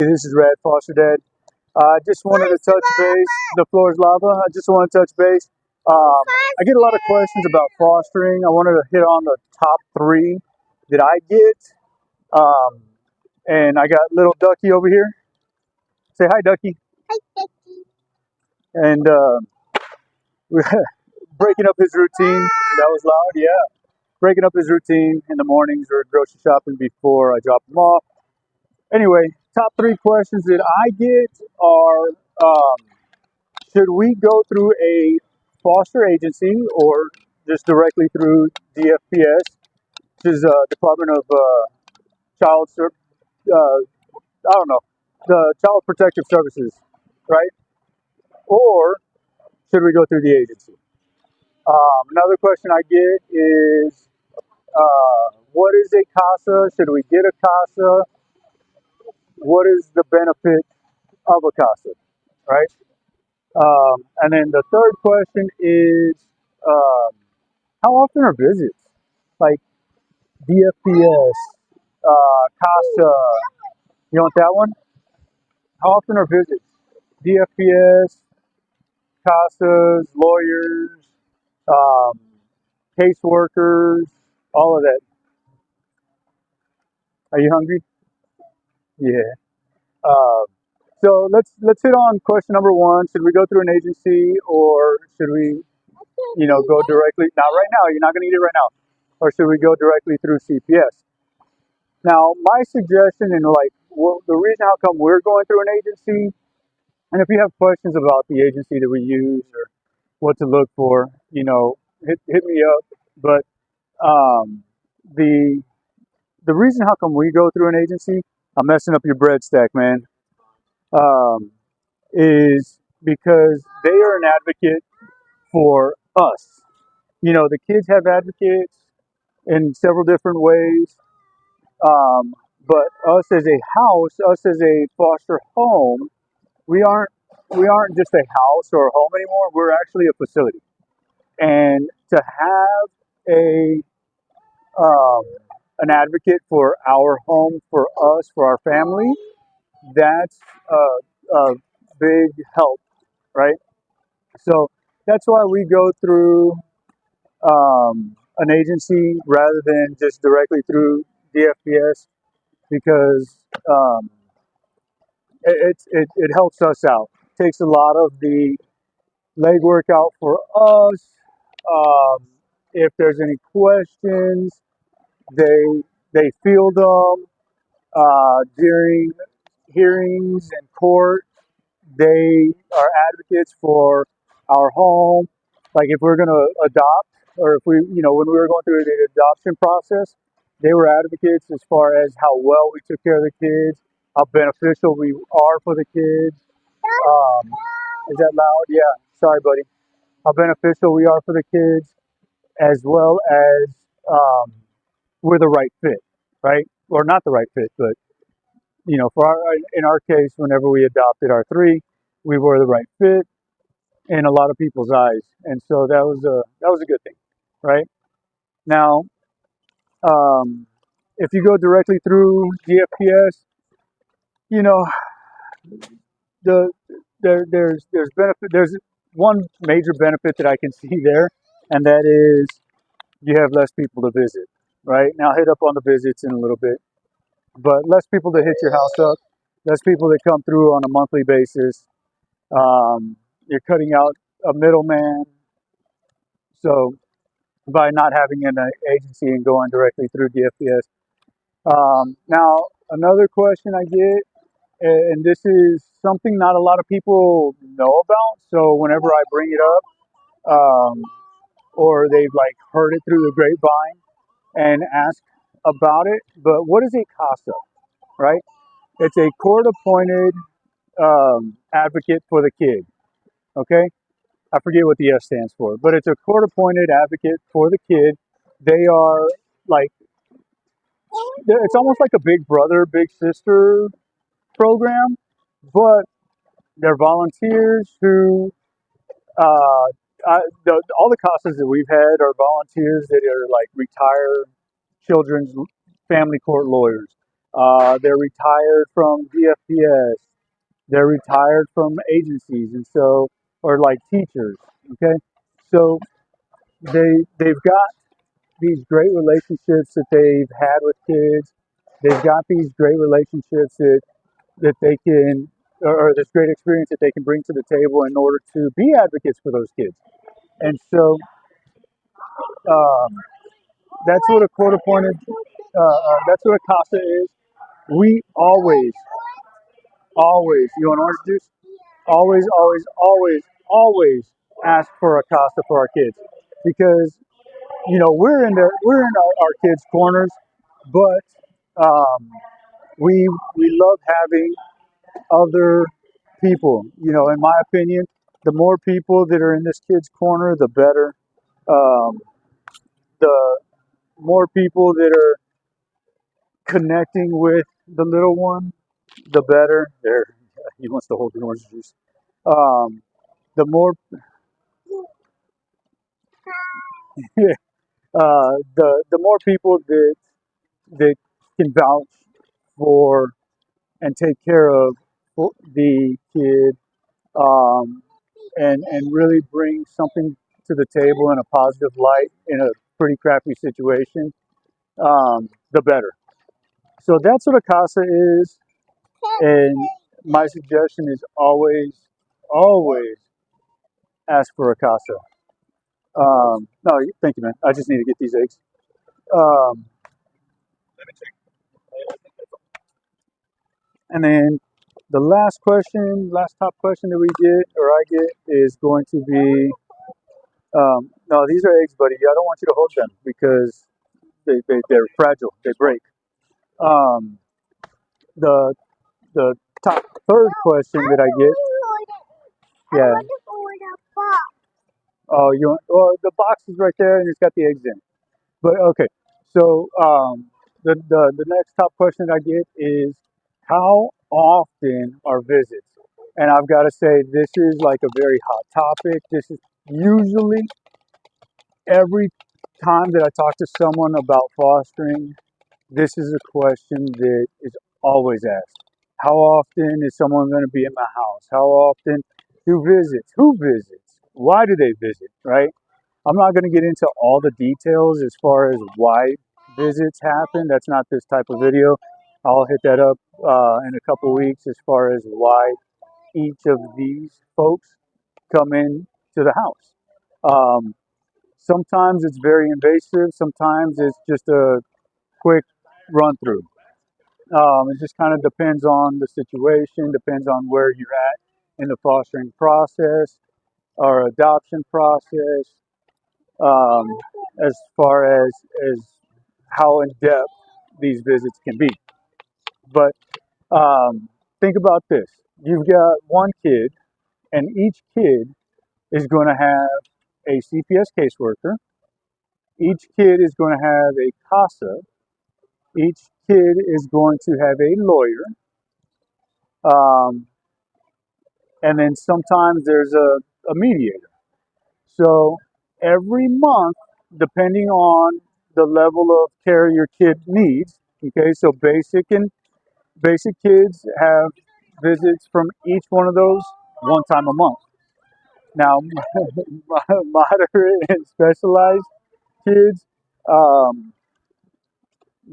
This is Rad Foster Dad. I just wanted to touch base. The floor is lava. I just want to touch base. I get a lot of questions about fostering. I wanted to hit on the top three that I get. Um, and I got little Ducky over here. Say hi, Ducky. And we're breaking up his routine. That was loud, yeah. Breaking up his routine in the mornings or grocery shopping before I drop him off. Anyway, top three questions that I get are should we go through a foster agency or just directly through DFPS, which is Department of I don't know, the Child Protective Services, right? Or should we go through the agency? Another question I get is, what is a CASA? Should we get a CASA? What is the benefit of a CASA, right? And then the third question is, um, how often are visits? Like DFPS, CASA. You want that one? How often are visits? DFPS, CASAs, lawyers, um, caseworkers, all of that. Are you hungry? Yeah. Uh, so let's hit on question number one. Should we go through an agency or should we, go directly? Not right now. You're not going to eat it right now. Or should we go directly through CPS? Now, my suggestion and the reason how come we're going through an agency, and if you have questions about the agency that we use or what to look for, hit me up. But um, the the reason how come we go through an agency, I'm messing up your bread stack, man, um, is because they are an advocate for us. The kids have advocates in several different ways. Um, but us as a house, us as a foster home, we aren't we aren't just a house or a home anymore. We're actually a facility. And to have a um, an advocate for our home, for us, for our family, that's a big help, right? So that's why we go through an agency rather than just directly through DFPS because um, it helps us out. Takes a lot of the legwork out for us. Um, if there's any questions, they they field them during hearings in court. They are advocates for our home. Like if we're going to adopt, or if when we were going through the adoption process, they were advocates as far as how well we took care of the kids, how beneficial we are for the kids. Um, is that loud? Yeah. Sorry, buddy. How beneficial we are for the kids, as well as um, we're the right fit, right? Or not the right fit, but for in our case, whenever we adopted our three, we were the right fit in a lot of people's eyes, and so that was a good thing, right? Now, um, if you go directly through GFPS, you know the there's benefit. There's one major benefit that I can see there, and that is you have less people to visit. Right now, hit up on the visits in a little bit, but less people to hit your house up, less people that come through on a monthly basis. You're cutting out a middleman. So by not having an agency and going directly through DFPS. Now, another question I get, and this is something not a lot of people know about. So whenever I bring it up, or they've heard it through the grapevine and ask about it, but what is a CASA, right? It's a court-appointed advocate for the kid. Okay, I forget what the S stands for, but it's a court-appointed advocate for the kid. They are like it's almost like a big brother, big sister program, but they're volunteers who all the CASAs that we've had are volunteers that are like retired children's family court lawyers. They're retired from DFPS. They're retired from agencies, and so, or like teachers. Okay, so they've got these great relationships that they've had with kids. They've got these great relationships that they can, or this great experience that they can bring to the table in order to be advocates for those kids. And so um, that's what a court appointed, that's what a CASA is. We always, you want orange juice? Always ask for a CASA for our kids because we're in our kids' corners, but we love having other people. In my opinion, the more people that are in this kid's corner, the better. Um, the more people that are connecting with the little one, the better. There, he wants to hold the orange juice. Um, the more, the more people that can vouch for and take care of the kid, um, and really bring something to the table in a positive light in a pretty crappy situation, the better. So that's what a CASA is, and my suggestion is always ask for a CASA. No, thank you, man. I just need to get these eggs. Um, and then the last top question that we get or I get is going to be, no, these are eggs, buddy. I don't want you to hold them because they're fragile. They break. Um, the the top third question that I get, yeah. Oh, well, the box is right there and it's got the eggs in. But okay, so the next top question I get is how often are visits? And I've got to say this is like a very hot topic. This is usually every time that I talk to someone about fostering, this is a question that is always asked. How often is someone going to be in my house? How often do visits? Who visits? Why do they visit? Right? I'm not going to get into all the details as far as why visits happen. That's not this type of video. I'll hit that up in a couple weeks as far as why each of these folks come in to the house. Um, Sometimes it's very invasive. Sometimes it's just a quick run through. It just kind of depends on the situation, depends on where you're at in the fostering process or adoption process, um, as far as how in depth these visits can be. But think about this: you've got one kid, and each kid is going to have a CPS caseworker. Each kid is going to have a CASA. Each kid is going to have a lawyer. Um, and then sometimes there's a mediator. So every month, depending on the level of care your kid needs, okay, so basic kids have visits from each one of those one time a month. Now, moderate and specialized kids, um,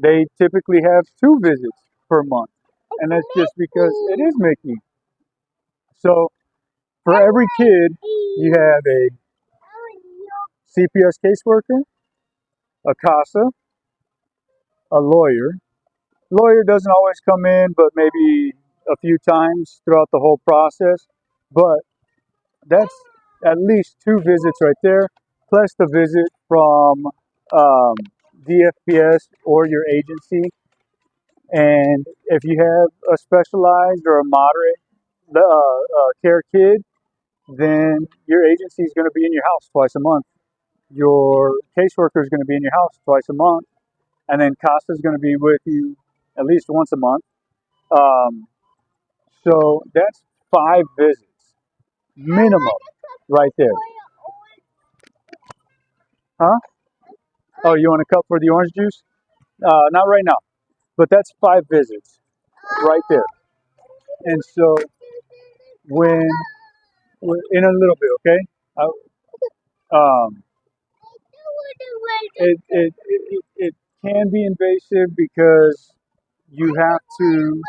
they typically have two visits per month, and that's just because it is Mickey. So for every kid, you have a CPS caseworker, a CASA, a lawyer. Lawyer doesn't always come in, but maybe a few times throughout the whole process. But that's at least two visits right there, plus the visit from um, DFPS or your agency. And if you have a specialized or a moderate care kid, then your agency is going to be in your house twice a month. Your caseworker is going to be in your house twice a month, and then CASA is going to be with you at least once a month. Um, so that's 5 visits minimum right there. Huh? Oh, you want a cup for the orange juice? Not right now. But that's 5 visits right there. And so when in a little bit, okay? Um, it can be invasive because you have to.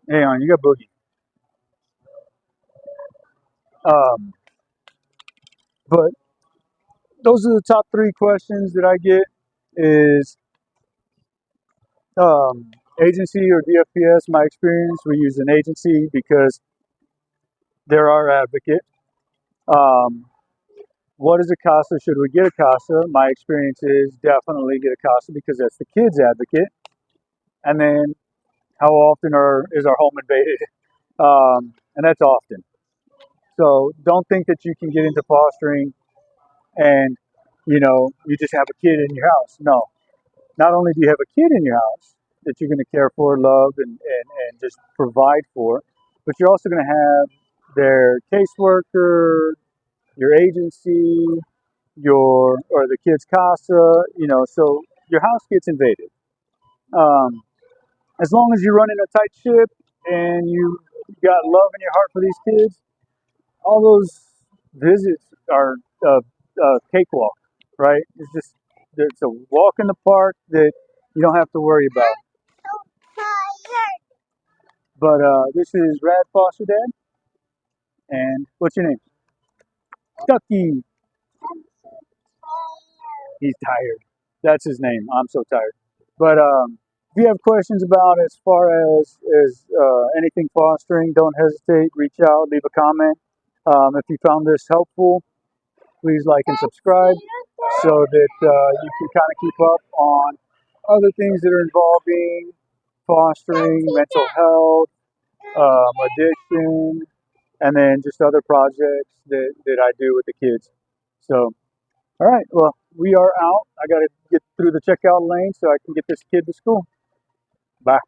Hang on, you got boogie. Um, but those are the top 3 questions that I get is agency or DFPS. My experience, we use an agency because they're our advocate. Um, what is a CASA? Should we get a CASA? My experience is definitely get a CASA because that's the kid's advocate. And then how often is our home invaded? And that's often. So don't think that you can get into fostering and you just have a kid in your house. No, not only do you have a kid in your house that you're going to care for, love, and just provide for, but you're also going to have their caseworker, your agency, or the kid's CASA, so your house gets invaded. Um, as long as you're running a tight ship and you got love in your heart for these kids, all those visits are a cakewalk, right? It's a walk in the park that you don't have to worry about. But this is Rad Foster Dad, and what's your name? Ducky. He's tired. That's his name. I'm so tired. But if you have questions about as far as anything fostering, don't hesitate. Reach out, leave a comment. If you found this helpful, please like and subscribe so that you can kind of keep up on other things that are involving fostering, mental health, addiction, and then just other projects that I do with the kids. So, all right, well, we are out. I got to get through the checkout lane so I can get this kid to school. Bye.